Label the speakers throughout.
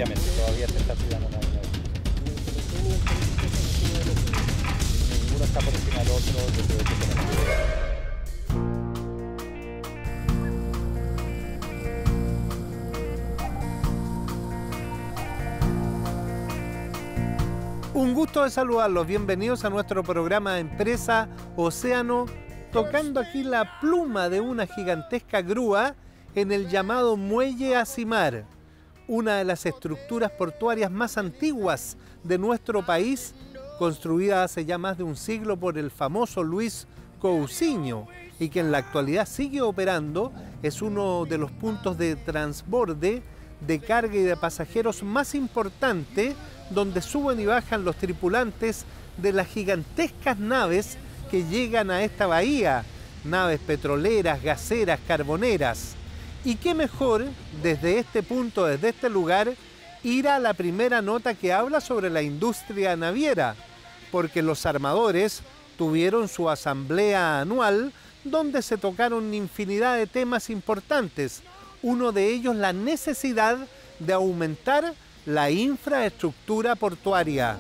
Speaker 1: efectivamente, todavía se está estudiando una línea. Ninguno está por encima del otro, yo creo que tenemos que...
Speaker 2: Un gusto de saludarlos, bienvenidos a nuestro programa Empresa Océano, tocando aquí la pluma de una gigantesca grúa en el llamado Muelle Asimar, una de las estructuras portuarias más antiguas de nuestro país, construida hace ya más de un siglo por el famoso Luis Cousiño y que en la actualidad sigue operando. Es uno de los puntos de transborde de carga y de pasajeros más importante, donde suben y bajan los tripulantes de las gigantescas naves que llegan a esta bahía, naves petroleras, gaseras, carboneras. Y qué mejor, desde este punto, desde este lugar, ir a la primera nota que habla sobre la industria naviera, porque los armadores tuvieron su asamblea anual donde se tocaron infinidad de temas importantes, uno de ellos la necesidad de aumentar la infraestructura portuaria.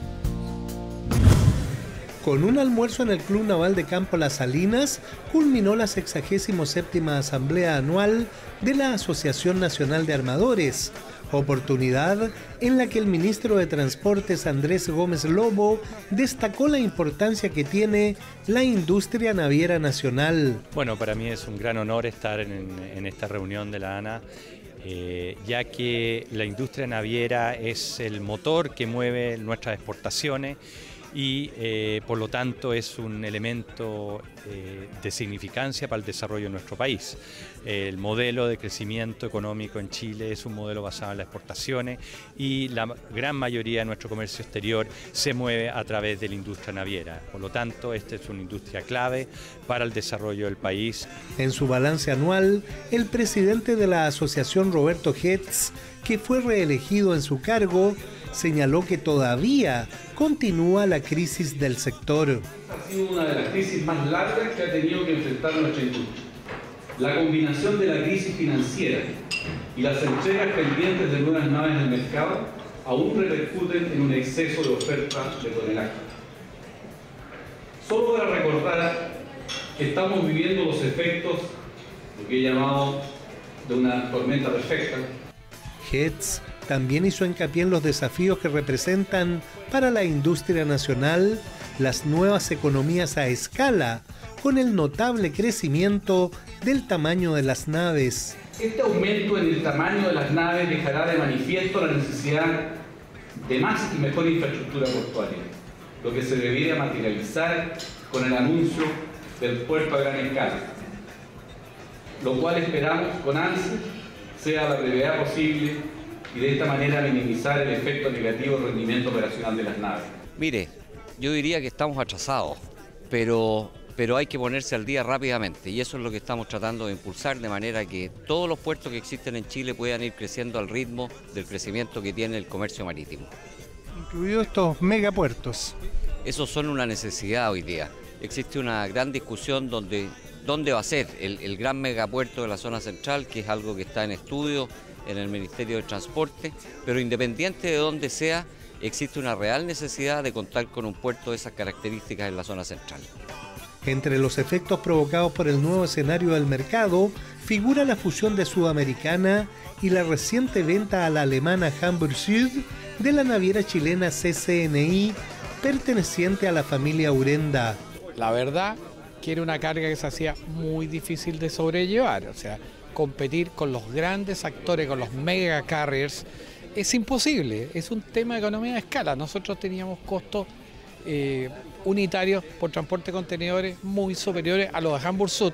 Speaker 2: Con un almuerzo en el Club Naval de Campo Las Salinas, culminó la 67ª Asamblea Anual de la Asociación Nacional de Armadores, oportunidad en la que el ministro de Transportes Andrés Gómez Lobo destacó la importancia que tiene la industria naviera nacional.
Speaker 1: Bueno, para mí es un gran honor estar en esta reunión de la ANA, ya que la industria naviera es el motor que mueve nuestras exportaciones y por lo tanto es un elemento de significancia para el desarrollo de nuestro país. El modelo de crecimiento económico en Chile es un modelo basado en las exportaciones y la gran mayoría de nuestro comercio exterior se mueve a través de la industria naviera. Por lo tanto, esta es una industria clave para el desarrollo del país.
Speaker 2: En su balance anual, el presidente de la asociación, Roberto Hetz, que fue reelegido en su cargo, señaló que todavía continúa la crisis del sector.
Speaker 3: Ha sido una de las crisis más largas que ha tenido que enfrentar nuestra industria. La combinación de la crisis financiera y las entregas pendientes de nuevas naves en el mercado aún repercuten en un exceso de oferta de tonelaje. Solo para recordar que estamos viviendo los efectos, lo que he llamado de una tormenta perfecta.
Speaker 2: Hetz también hizo hincapié en los desafíos que representan para la industria nacional las nuevas economías a escala, con el notable crecimiento del tamaño de las naves.
Speaker 3: Este aumento en el tamaño de las naves dejará de manifiesto la necesidad de más y mejor infraestructura portuaria, lo que se debería materializar con el anuncio del puerto a gran escala, lo cual esperamos con ansia sea a la brevedad posible y de esta manera minimizar el efecto negativo del rendimiento operacional de las naves.
Speaker 4: Mire, yo diría que estamos atrasados, pero hay que ponerse al día rápidamente y eso es lo que estamos tratando de impulsar, de manera que todos los puertos que existen en Chile puedan ir creciendo al ritmo del crecimiento que tiene el comercio marítimo.
Speaker 2: Incluidos estos megapuertos.
Speaker 4: Esos son una necesidad hoy día. Existe una gran discusión dónde va a ser el gran megapuerto de la zona central, que es algo que está en estudio en el Ministerio de Transporte, pero independiente de dónde sea, existe una real necesidad de contar con un puerto de esas características en la zona central.
Speaker 2: Entre los efectos provocados por el nuevo escenario del mercado figura la fusión de Sudamericana y la reciente venta a la alemana Hamburg Süd de la naviera chilena CCNI, perteneciente a la familia Urenda.
Speaker 5: La verdad que era una carga que se hacía muy difícil de sobrellevar, o sea, competir con los grandes actores, con los mega carriers, es imposible, es un tema de economía de escala. Nosotros teníamos costos unitarios por transporte de contenedores muy superiores a los de Hamburg Süd,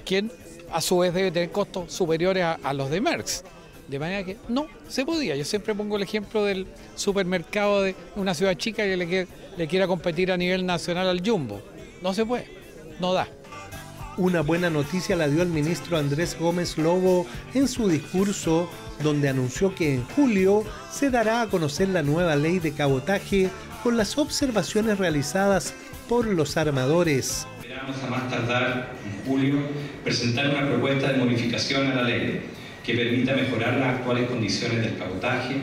Speaker 5: quien a su vez debe tener costos superiores a los de Maersk. De manera que no se podía. Yo siempre pongo el ejemplo del supermercado de una ciudad chica que le quiera competir a nivel nacional al Jumbo. No se puede, no da.
Speaker 2: Una buena noticia la dio el ministro Andrés Gómez Lobo en su discurso, donde anunció que en julio se dará a conocer la nueva ley de cabotaje con las observaciones realizadas por los armadores.
Speaker 6: Esperamos a más tardar en julio presentar una propuesta de modificación a la ley que permita mejorar las actuales condiciones del cabotaje,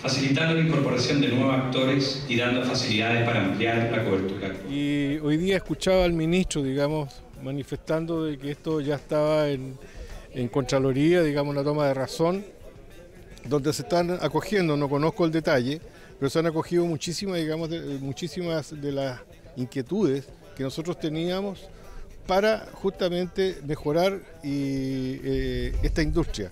Speaker 6: facilitando la incorporación de nuevos actores y dando facilidades para ampliar la cobertura.
Speaker 7: Y hoy día escuchaba al ministro, digamos, manifestando de que esto ya estaba en Contraloría, digamos, una toma de razón, donde se están acogiendo, no conozco el detalle, pero se han acogido muchísimas, digamos, muchísimas de las inquietudes que nosotros teníamos para justamente mejorar esta industria.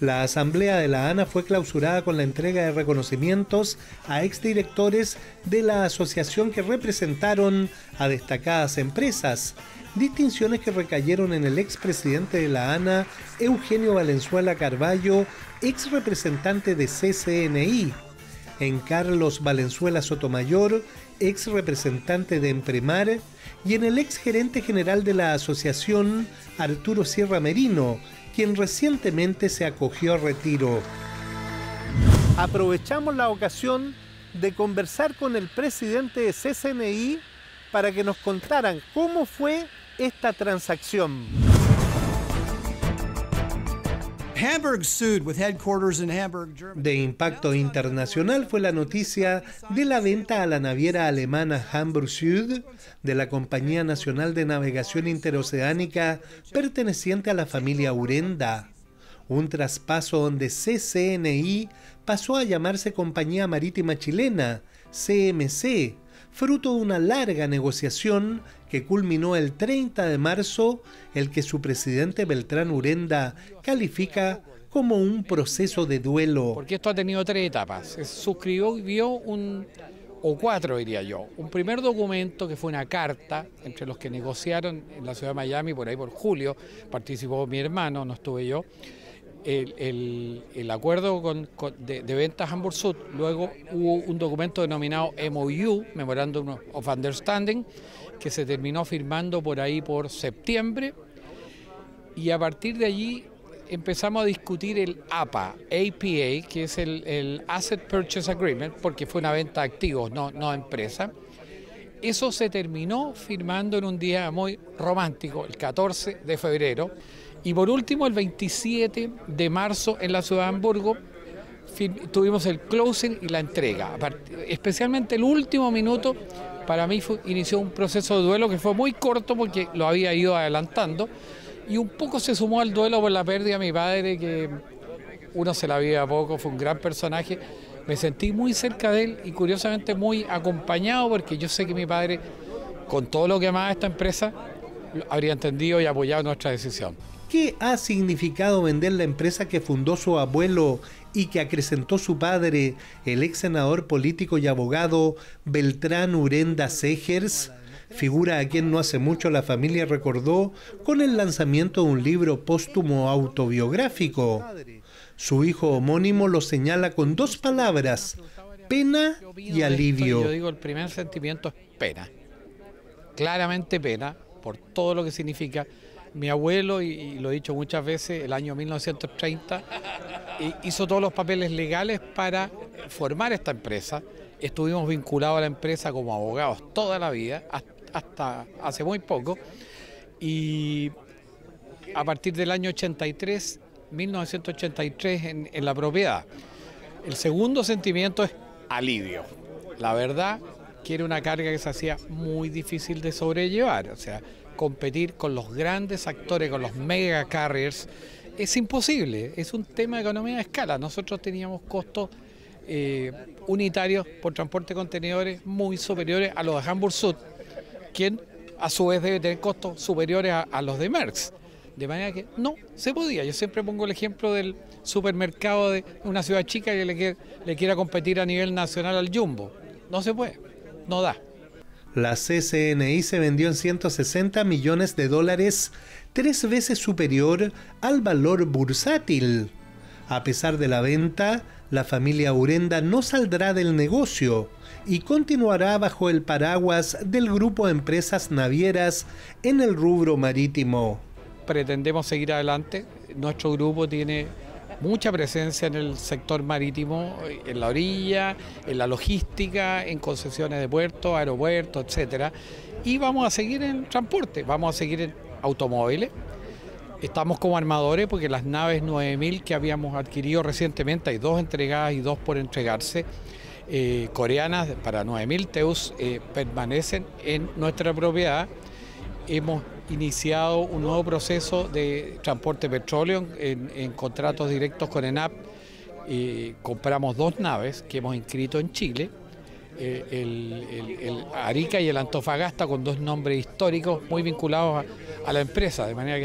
Speaker 2: La asamblea de la ANA fue clausurada con la entrega de reconocimientos a exdirectores de la asociación que representaron a destacadas empresas, distinciones que recayeron en el expresidente de la ANA, Eugenio Valenzuela Carballo, ex representante de CCNI, en Carlos Valenzuela Sotomayor, ex representante de Empremar, y en el ex gerente general de la asociación, Arturo Sierra Merino, quien recientemente se acogió a retiro. Aprovechamos la ocasión de conversar con el presidente de CCNI para que nos contaran cómo fue esta transacción. De impacto internacional fue la noticia de la venta a la naviera alemana Hamburg Süd de la Compañía Nacional de Navegación Interoceánica perteneciente a la familia Urenda. Un traspaso donde CCNI pasó a llamarse Compañía Marítima Chilena, CMC, fruto de una larga negociación que culminó el 30 de marzo, el que su presidente Beltrán Urenda califica como un proceso de duelo.
Speaker 5: Porque esto ha tenido 3 etapas. Se suscribió o 4 diría yo, un primer documento que fue una carta entre los que negociaron en la ciudad de Miami, por ahí por julio, participó mi hermano, no estuve yo, el acuerdo de ventas Hamburg Süd. Luego hubo un documento denominado MOU, Memorandum of Understanding, que se terminó firmando por ahí por septiembre, y a partir de allí empezamos a discutir el APA, que es el Asset Purchase Agreement, porque fue una venta de activos, no empresa. Eso se terminó firmando en un día muy romántico, el 14 de febrero, y por último el 27 de marzo en la ciudad de Hamburgo tuvimos el closing y la entrega. Especialmente el último minuto para mí inició un proceso de duelo que fue muy corto porque lo había ido adelantando, y un poco se sumó al duelo por la pérdida de mi padre, que uno se la vive a poco, fue un gran personaje. Me sentí muy cerca de él y curiosamente muy acompañado, porque yo sé que mi padre, con todo lo que amaba esta empresa, habría entendido y apoyado nuestra decisión.
Speaker 2: ¿Qué ha significado vender la empresa que fundó su abuelo y que acrecentó su padre, el ex senador político y abogado Beltrán Urenda Segers? Figura a quien no hace mucho la familia recordó con el lanzamiento de un libro póstumo autobiográfico. Su hijo homónimo lo señala con 2 palabras: pena y alivio.
Speaker 5: Yo digo, el primer sentimiento es pena, claramente pena, por todo lo que significa. Mi abuelo, y lo he dicho muchas veces, el año 1930, hizo todos los papeles legales para formar esta empresa. Estuvimos vinculados a la empresa como abogados toda la vida, hasta hace muy poco, y a partir del año 1983, en la propiedad. El segundo sentimiento es alivio. La verdad que era una carga que se hacía muy difícil de sobrellevar, o sea, competir con los grandes actores, con los mega carriers, es imposible, es un tema de economía de escala. Nosotros teníamos costos unitarios por transporte de contenedores muy superiores a los de Hamburg Süd, quien a su vez debe tener costos superiores a los de Maersk. De manera que no se podía. Yo siempre pongo el ejemplo del supermercado de una ciudad chica que le quiera competir a nivel nacional al Jumbo. No se puede, no da.
Speaker 2: La CCNI se vendió en $160 millones, 3 veces superior al valor bursátil. A pesar de la venta, la familia Urenda no saldrá del negocio y continuará bajo el paraguas del grupo de empresas navieras en el rubro marítimo.
Speaker 5: Pretendemos seguir adelante. Nuestro grupo tiene mucha presencia en el sector marítimo, en la orilla, en la logística, en concesiones de puertos, aeropuertos, etcétera. Y vamos a seguir en transporte, vamos a seguir en automóviles. Estamos como armadores porque las naves 9000 que habíamos adquirido recientemente, hay 2 entregadas y 2 por entregarse, coreanas para 9000 TEUs, permanecen en nuestra propiedad. Hemos iniciado un nuevo proceso de transporte de petróleo en contratos directos con ENAP. Compramos 2 naves que hemos inscrito en Chile, el Arica y el Antofagasta, con 2 nombres históricos muy vinculados a la empresa, de manera que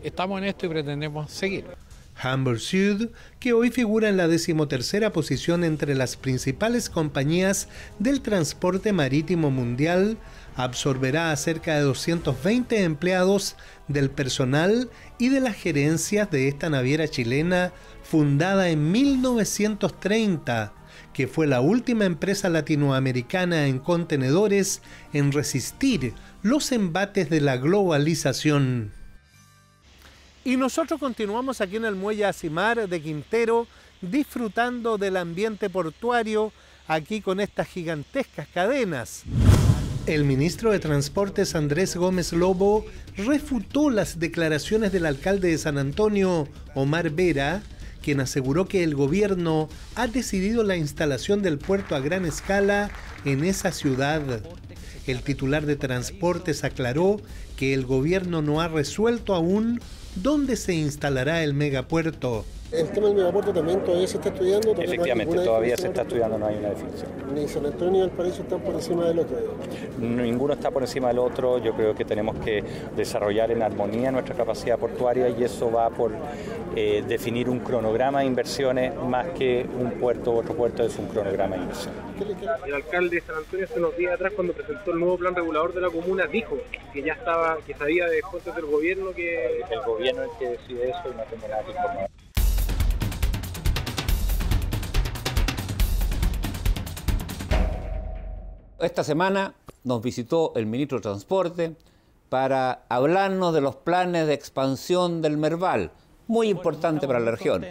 Speaker 5: estamos en esto y pretendemos seguir.
Speaker 2: Hamburg Süd, que hoy figura en la 13ª posición entre las principales compañías del transporte marítimo mundial, absorberá a cerca de 220 empleados del personal y de las gerencias de esta naviera chilena fundada en 1930, que fue la última empresa latinoamericana en contenedores en resistir los embates de la globalización. Y nosotros continuamos aquí en el Muelle Asimar de Quintero, disfrutando del ambiente portuario, aquí con estas gigantescas cadenas. El ministro de Transportes, Andrés Gómez Lobo, refutó las declaraciones del alcalde de San Antonio, Omar Vera, quien aseguró que el gobierno ha decidido la instalación del puerto a gran escala en esa ciudad. El titular de Transportes aclaró que el gobierno no ha resuelto aún dónde se instalará el megapuerto.
Speaker 8: El tema del megapuerto también todavía se está estudiando.
Speaker 9: Efectivamente, todavía se está estudiando, no hay una definición.
Speaker 8: Ni San Antonio ni Valparaíso están por encima del otro.
Speaker 9: Ninguno está por encima del otro. Yo creo que tenemos que desarrollar en armonía nuestra capacidad portuaria y eso va por definir un cronograma de inversiones más que un puerto u otro puerto, es un cronograma de inversión.
Speaker 10: El alcalde de San Antonio hace unos días atrás, cuando presentó el nuevo plan regulador de la comuna, dijo que ya estaba, que sabía de fuentes del gobierno que...
Speaker 9: El gobierno es el que decide eso y no tengo nada que informar.
Speaker 11: Esta semana nos visitó el ministro de Transporte para hablarnos de los planes de expansión del Merval, muy importante para la región.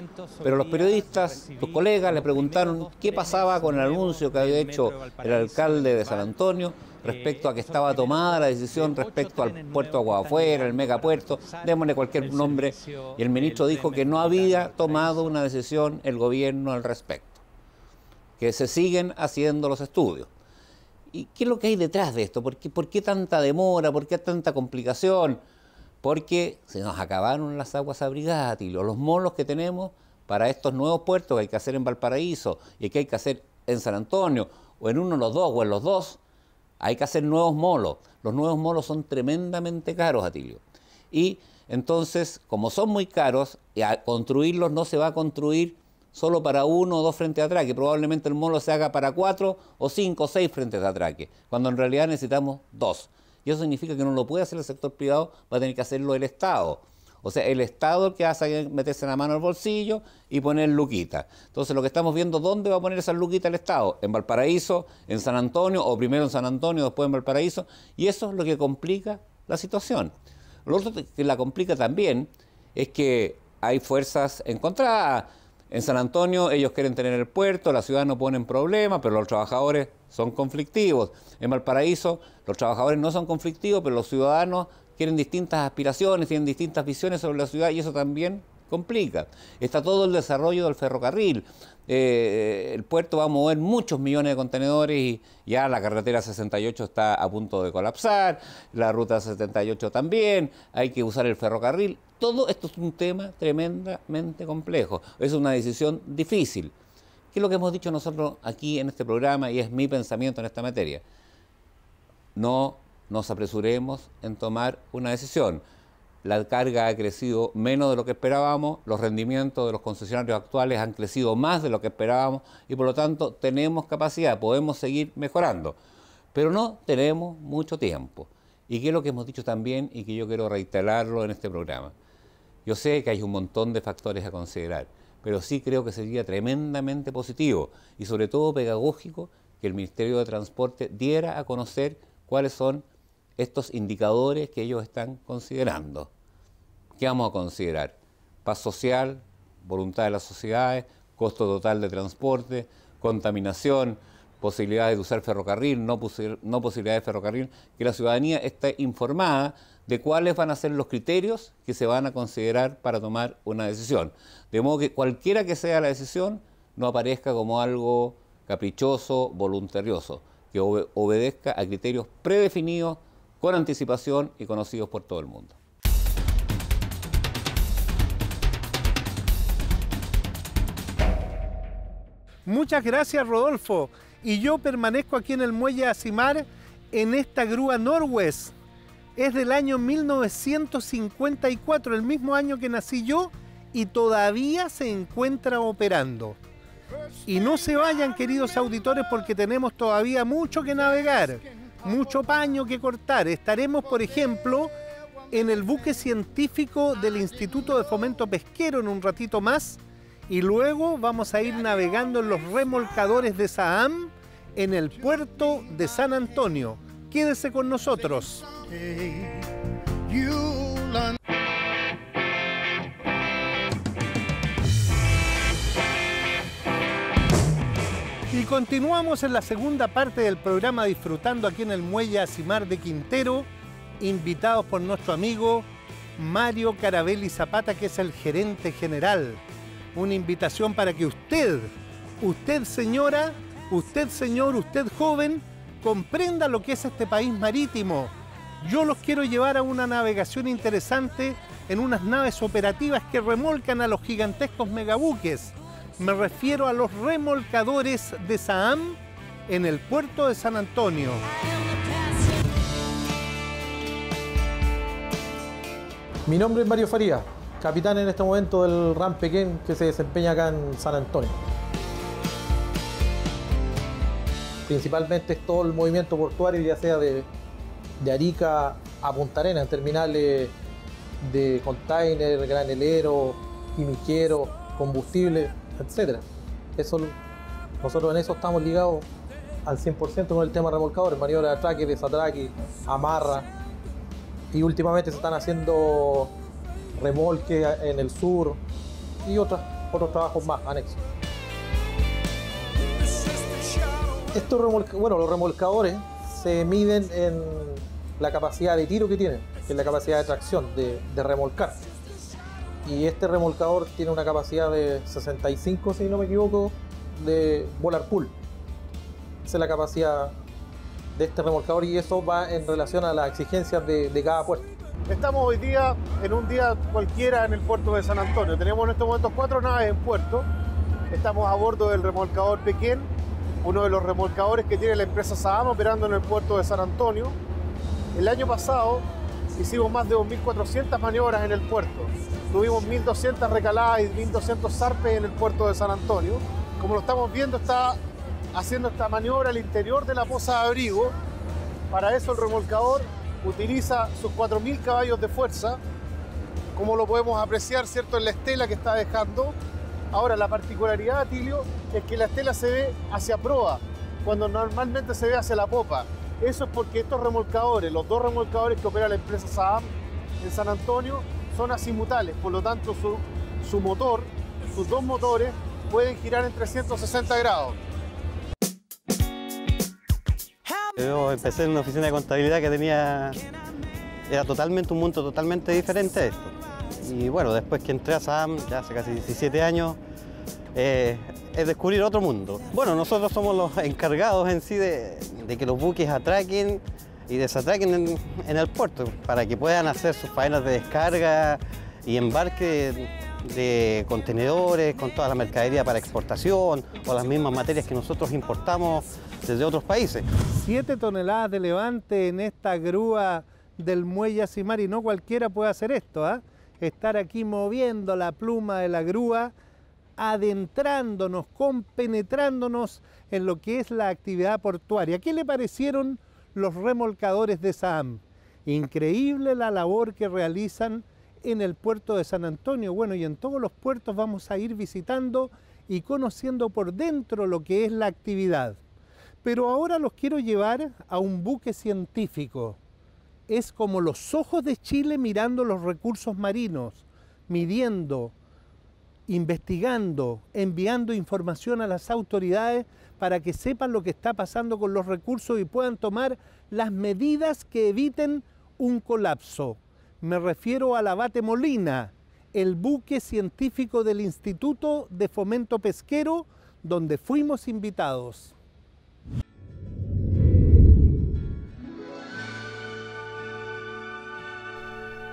Speaker 11: Pero los periodistas, sus colegas, le preguntaron qué pasaba con el anuncio que había hecho el alcalde de San Antonio respecto a que estaba tomada la decisión respecto al puerto Aguafuera, el megapuerto, démosle cualquier nombre, y el ministro dijo que no había tomado una decisión el gobierno al respecto, que se siguen haciendo los estudios. ¿Y qué es lo que hay detrás de esto? ¿Por qué tanta demora? ¿Por qué tanta complicación? Porque se nos acabaron las aguas abrigadas y los molos que tenemos para estos nuevos puertos que hay que hacer en Valparaíso y que hay que hacer en San Antonio, o en uno de los dos, o en los dos, hay que hacer nuevos molos. Los nuevos molos son tremendamente caros, Atilio. Y entonces, como son muy caros, a construirlos no se va a construir solo para 1 o 2 frentes de atraque, probablemente el molo se haga para 4 o 5 o 6 frentes de atraque, cuando en realidad necesitamos 2. Y eso significa que no lo puede hacer el sector privado, va a tener que hacerlo el Estado. O sea, el Estado que hace meterse la mano al bolsillo y poner luquita. Entonces lo que estamos viendo, ¿dónde va a poner esas luquitas el Estado? En Valparaíso, en San Antonio, o primero en San Antonio, después en Valparaíso, y eso es lo que complica la situación. Lo otro que la complica también es que hay fuerzas encontradas. En San Antonio ellos quieren tener el puerto, la ciudad no ponen problemas, pero los trabajadores son conflictivos. En Valparaíso los trabajadores no son conflictivos, pero los ciudadanos quieren distintas aspiraciones, tienen distintas visiones sobre la ciudad y eso también complica. Está todo el desarrollo del ferrocarril. El puerto va a mover muchos millones de contenedores y ya la carretera 68 está a punto de colapsar, la ruta 78 también, hay que usar el ferrocarril. Todo esto es un tema tremendamente complejo, es una decisión difícil. ¿Qué es lo que hemos dicho nosotros aquí en este programa y es mi pensamiento en esta materia? No nos apresuremos en tomar una decisión. La carga ha crecido menos de lo que esperábamos, los rendimientos de los concesionarios actuales han crecido más de lo que esperábamos y por lo tanto tenemos capacidad, podemos seguir mejorando, pero no tenemos mucho tiempo. ¿Y qué es lo que hemos dicho también y que yo quiero reiterarlo en este programa? Yo sé que hay un montón de factores a considerar, pero sí creo que sería tremendamente positivo y sobre todo pedagógico que el Ministerio de Transporte diera a conocer cuáles son estos indicadores que ellos están considerando. ¿Qué vamos a considerar? Paz social, voluntad de las sociedades, costo total de transporte, contaminación, posibilidades de usar ferrocarril, no posibilidades de ferrocarril, que la ciudadanía esté informada de cuáles van a ser los criterios que se van a considerar para tomar una decisión. De modo que cualquiera que sea la decisión no aparezca como algo caprichoso, voluntarioso, que obedezca a criterios predefinidos, con anticipación y conocidos por todo el mundo.
Speaker 2: Muchas gracias, Rodolfo. Y yo permanezco aquí en el muelle Asimar en esta grúa Norwest. Es del año 1954, el mismo año que nací yo, y todavía se encuentra operando. Y no se vayan, queridos auditores, porque tenemos todavía mucho que navegar, mucho paño que cortar. Estaremos, por ejemplo, en el buque científico del Instituto de Fomento Pesquero en un ratito más, y luego vamos a ir navegando en los remolcadores de Saham en el puerto de San Antonio. Quédese con nosotros. Y continuamos en la segunda parte del programa disfrutando aquí en el muelle Asimar de Quintero, invitados por nuestro amigo Mario Carabelli Zapata, que es el gerente general. Una invitación para que usted señora, usted señor, usted joven, comprenda lo que es este país marítimo. Yo los quiero llevar a una navegación interesante en unas naves operativas que remolcan a los gigantescos megabuques. Me refiero a los remolcadores de Saham en el puerto de San Antonio.
Speaker 12: Mi nombre es Mario Faría, capitán en este momento del RAM Pequén que se desempeña acá en San Antonio. Principalmente es todo el movimiento portuario, ya sea de Arica a Punta Arenas, en terminales de container, granelero, quimiquero, combustible, etc. Nosotros en eso estamos ligados al 100% con el tema remolcadores, maniobra de atraque, desatraque, amarra, y últimamente se están haciendo remolques en el sur y otros trabajos más anexos. Los remolcadores se miden en la capacidad de tiro que tienen, que es la capacidad de tracción, de remolcar. Y este remolcador tiene una capacidad de 65, si no me equivoco, de volar pool. Esa es la capacidad de este remolcador y eso va en relación a las exigencias de cada puerto.
Speaker 8: Estamos hoy día en un día cualquiera en el puerto de San Antonio. Tenemos en estos momentos 4 naves en puerto. Estamos a bordo del remolcador Pequén, uno de los remolcadores que tiene la empresa Saham operando en el puerto de San Antonio. El año pasado hicimos más de 2.400 maniobras en el puerto. Tuvimos 1.200 recaladas y 1.200 zarpes en el puerto de San Antonio. Como lo estamos viendo, está haciendo esta maniobra al interior de la poza de abrigo. Para eso el remolcador utiliza sus 4.000 caballos de fuerza, como lo podemos apreciar, ¿cierto?, en la estela que está dejando. Ahora, la particularidad, Atilio, es que la estela se ve hacia proa, cuando normalmente se ve hacia la popa. Eso es porque estos remolcadores, los 2 remolcadores que opera la empresa Saham en San Antonio, son azimutales, por lo tanto su motor, sus 2 motores, pueden girar en 360 grados.
Speaker 13: Yo empecé en una oficina de contabilidad que era totalmente un mundo totalmente diferente a esto. Y bueno, después que entré a Saham, ya hace casi 17 años, es descubrir otro mundo. Bueno, nosotros somos los encargados en sí de que los buques atraquen y desatraquen en el puerto, para que puedan hacer sus faenas de descarga y embarque de contenedores con toda la mercadería para exportación o las mismas materias que nosotros importamos desde otros países.
Speaker 2: 7 toneladas de levante en esta grúa del muelle Asimar, y no cualquiera puede hacer esto, ¿eh? Estar aquí moviendo la pluma de la grúa, adentrándonos, compenetrándonos en lo que es la actividad portuaria. ¿Qué le parecieron los remolcadores de Saham? Increíble la labor que realizan en el puerto de San Antonio. Bueno, y en todos los puertos vamos a ir visitando y conociendo por dentro lo que es la actividad. Pero ahora los quiero llevar a un buque científico. Es como los ojos de Chile mirando los recursos marinos, midiendo investigando, enviando información a las autoridades para que sepan lo que está pasando con los recursos y puedan tomar las medidas que eviten un colapso. Me refiero al Abate Molina, el buque científico del Instituto de Fomento Pesquero, donde fuimos invitados.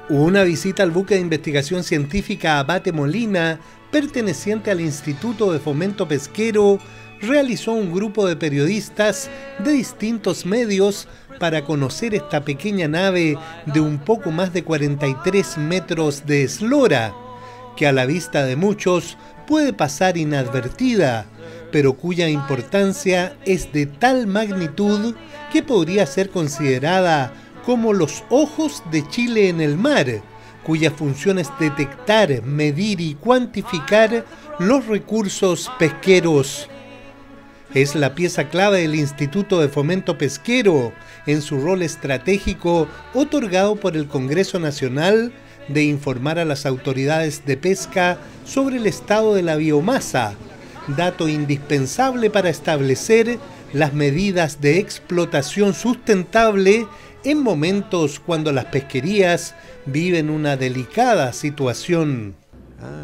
Speaker 2: Una visita al buque de investigación científica Abate Molina, perteneciente al Instituto de Fomento Pesquero, realizó un grupo de periodistas de distintos medios para conocer esta pequeña nave de un poco más de 43 metros de eslora, que a la vista de muchos puede pasar inadvertida, pero cuya importancia es de tal magnitud que podría ser considerada como los ojos de Chile en el mar, cuya función es detectar, medir y cuantificar los recursos pesqueros. Es la pieza clave del Instituto de Fomento Pesquero en su rol estratégico otorgado por el Congreso Nacional de informar a las autoridades de pesca sobre el estado de la biomasa, dato indispensable para establecer las medidas de explotación sustentable en momentos cuando las pesquerías viven una delicada situación.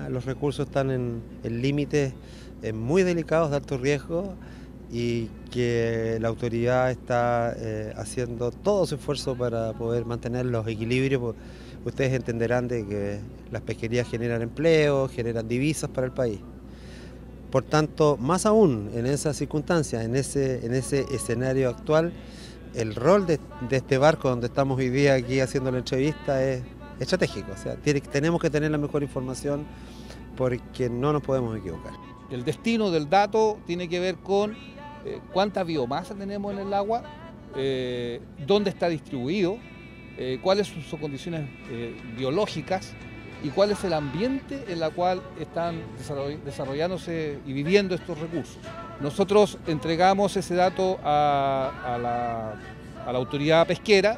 Speaker 14: Los recursos están en límites muy delicados de alto riesgo y que la autoridad está haciendo todo su esfuerzo para poder mantener los equilibrios. Ustedes entenderán de que las pesquerías generan empleo, generan divisas para el país. Por tanto, más aún en esas circunstancias, en ese escenario actual, el rol de este barco donde estamos hoy día aquí haciendo la entrevista es estratégico. O sea, tenemos que tener la mejor información porque no nos podemos equivocar.
Speaker 15: El destino del dato tiene que ver con cuánta biomasa tenemos en el agua, dónde está distribuido, cuáles son sus condiciones biológicas y cuál es el ambiente en el cual están desarrollándose y viviendo estos recursos. Nosotros entregamos ese dato a la autoridad pesquera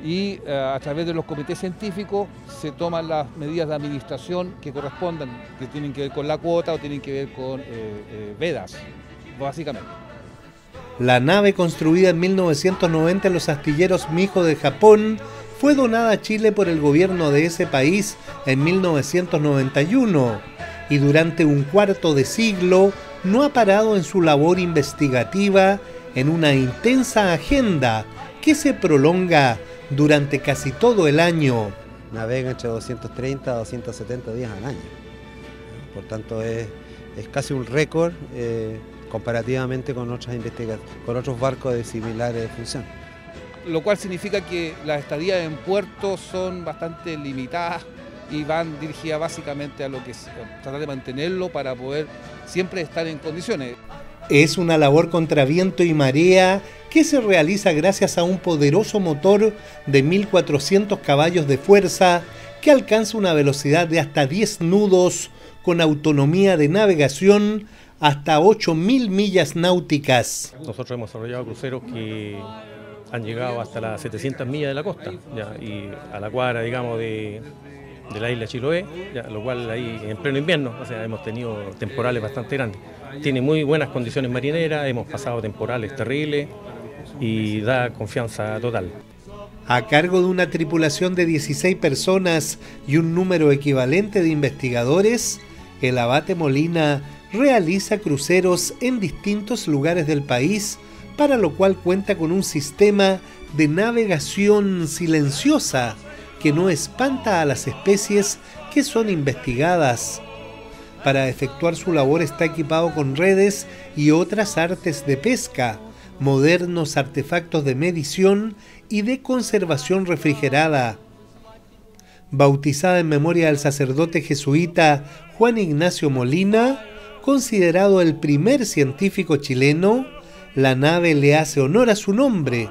Speaker 15: y a través de los comités científicos se toman las medidas de administración que correspondan, que tienen que ver con la cuota o tienen que ver con vedas, básicamente.
Speaker 2: La nave, construida en 1990 en los astilleros Mijo de Japón, fue donada a Chile por el gobierno de ese país en 1991 y durante un cuarto de siglo no ha parado en su labor investigativa en una intensa agenda que se prolonga durante casi todo el año.
Speaker 14: Navega entre 230 a 270 días al año. Por tanto, es casi un récord comparativamente con otros barcos de similares funciones.
Speaker 15: Lo cual significa que las estadías en puertos son bastante limitadas y van dirigidas básicamente a lo que es tratar de mantenerlo para poder siempre estar en condiciones.
Speaker 2: Es una labor contra viento y marea que se realiza gracias a un poderoso motor de 1400 caballos de fuerza que alcanza una velocidad de hasta 10 nudos con autonomía de navegación hasta 8.000 millas náuticas.
Speaker 16: Nosotros hemos desarrollado cruceros que han llegado hasta las 700 millas de la costa ya, y a la cuadra, digamos, de la isla Chiloé, ya, lo cual ahí en pleno invierno, o sea, hemos tenido temporales bastante grandes. Tiene muy buenas condiciones marineras, hemos pasado temporales terribles y da confianza total.
Speaker 2: A cargo de una tripulación de 16 personas y un número equivalente de investigadores, el Abate Molina realiza cruceros en distintos lugares del país, para lo cual cuenta con un sistema de navegación silenciosa que no espanta a las especies que son investigadas. Para efectuar su labor está equipado con redes y otras artes de pesca, modernos artefactos de medición y de conservación refrigerada. Bautizada en memoria del sacerdote jesuita Juan Ignacio Molina, considerado el primer científico chileno, la nave le hace honor a su nombre,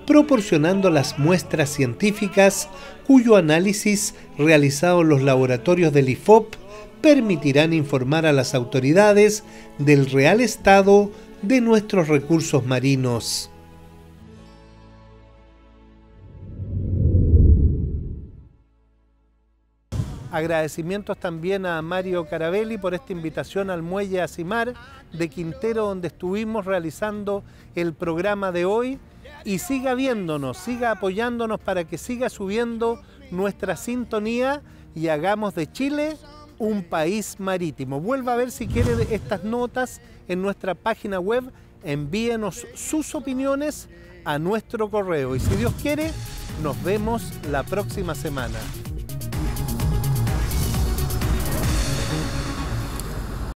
Speaker 2: proporcionando las muestras científicas cuyo análisis realizado en los laboratorios del IFOP permitirán informar a las autoridades del real estado de nuestros recursos marinos. Agradecimientos también a Mario Carabelli por esta invitación al muelle Asimar de Quintero, donde estuvimos realizando el programa de hoy. Y siga viéndonos, siga apoyándonos para que siga subiendo nuestra sintonía y hagamos de Chile un país marítimo. Vuelva a ver si quiere estas notas en nuestra página web. Envíenos sus opiniones a nuestro correo. Y si Dios quiere, nos vemos la próxima semana.